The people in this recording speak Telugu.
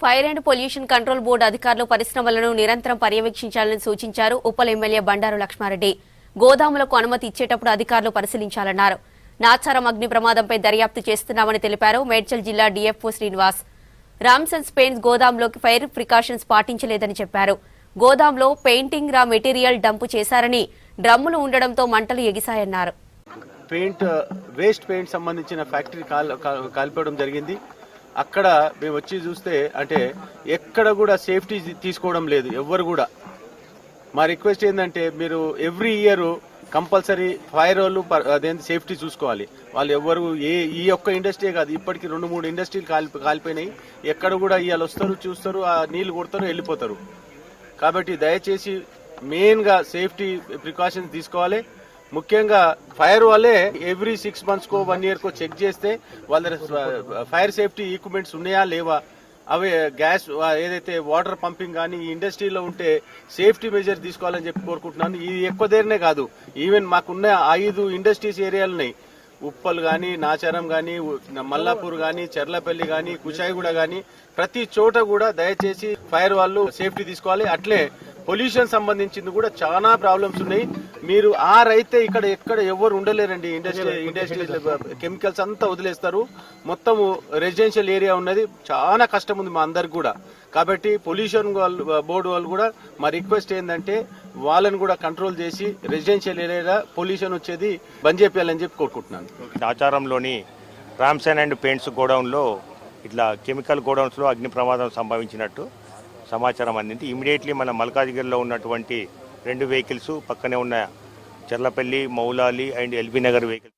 Fire and pollution control board అధికారులు పరిశ్రమలను నిరంతరం పర్యవేక్షించాలని సూచించారు. ఉప్పల్ ఎమ్మెల్యే బండారు లక్ష్మారెడ్డి గోదాములకు అనుమతి ఇచ్చేటప్పుడు అధికారులు పరిశీలించాలన్నారు. నాచారం అగ్ని ప్రమాదంపై దర్యాప్తు చేస్తున్నామని తెలిపారు. మేడ్చల్ జిల్లా డీఎఫ్ఓ శ్రీనివాస్ రామ్సన్స్ పెయింట్స్ గోదాంలోకి ఫైర్ ప్రికాషన్స్ పాటించలేదని చెప్పారు. గోదాంలో పెయింటింగ్ రా మెటీరియల్ డంపు చేశారని, డ్రమ్ములు ఉండడంతో మంటలు ఎగిశాయన్నారు. వేస్ట్ పెయింట్ సంబంధించిన ఫ్యాక్టరీ కాల్పడం జరిగింది. అక్కడ మేము వచ్చి చూస్తే అంటే ఎక్కడ కూడా సేఫ్టీ తీసుకోవడం లేదు ఎవ్వరు కూడా. మా రిక్వెస్ట్ ఏంటంటే మీరు ఎవ్రీ ఇయర్ కంపల్సరీ ఫైర్ వాళ్ళు అదేంటి సేఫ్టీ చూసుకోవాలి. వాళ్ళు ఎవ్వరు ఈ ఒక్క ఇండస్ట్రీ కాదు, ఇప్పటికి 2-3 ఇండస్ట్రీలు కాలిపోయినాయి. ఎక్కడ కూడా ఇవాళ వస్తారు, చూస్తారు, ఆ నీళ్లు కొడతారు, వెళ్ళిపోతారు. కాబట్టి దయచేసి మెయిన్ గా సేఫ్టీ ప్రికాషన్స్ తీసుకోవాలి. ముఖ్యంగా ఫైర్ వాళ్ళే ఎవ్రీ 6 months కో 1 year కో చెక్ చేస్తే వాళ్ళ ఫైర్ సేఫ్టీ ఈక్విప్మెంట్స్ ఉన్నాయా లేవా, అవి గ్యాస్ ఏదైతే వాటర్ పంపింగ్ కానీ ఈ ఇండస్ట్రీలో ఉంటే సేఫ్టీ మెజర్ తీసుకోవాలని చెప్పి కోరుకుంటున్నాను. ఇది ఎక్కువ దేరనే కాదు, ఈవెన్ మాకున్న 5 ఇండస్ట్రీస్ ఏరియాలున్నాయి. ఉప్పల్ కానీ, నాచారం కానీ, మల్లాపూర్ కానీ, చెర్లపల్లి కానీ, కుషాయిగూడ కానీ, ప్రతి చోట కూడా దయచేసి ఫైర్ వాళ్ళు సేఫ్టీ తీసుకోవాలి. అట్లే పొల్యూషన్ సంబంధించింది కూడా చాలా ప్రాబ్లమ్స్ ఉన్నాయి. మీరు అయితే ఎక్కడ ఎవరు ఉండలేరండి. ఇండస్ట్రీ కెమికల్స్ అంతా వదిలేస్తారు. మొత్తం రెసిడెన్షియల్ ఏరియా ఉన్నది, చాలా కష్టం ఉంది మా అందరికి కూడా. కాబట్టి పొల్యూషన్ బోర్డు వాళ్ళు కూడా మా రిక్వెస్ట్ ఏంటంటే వాళ్ళని కూడా కంట్రోల్ చేసి రెసిడెన్షియల్ ఏరియా పొల్యూషన్ వచ్చేది బంద్ చేయాలని చెప్పి కోరుకుంటున్నాను. ఆచారంలోని రామ్సన్ అండ్ పెయింట్స్ గోడౌన్లో ఇట్లా కెమికల్ గోడౌన్స్లో అగ్ని ప్రమాదం సంభవించినట్టు సమాచారం అందింది. ఇమీడియట్లీ మన మల్కాజ్గిరిలో ఉన్నటువంటి 2 వెహికల్స్, పక్కనే ఉన్న Cherlapalli, Moula Ali and LB Nagar vehicles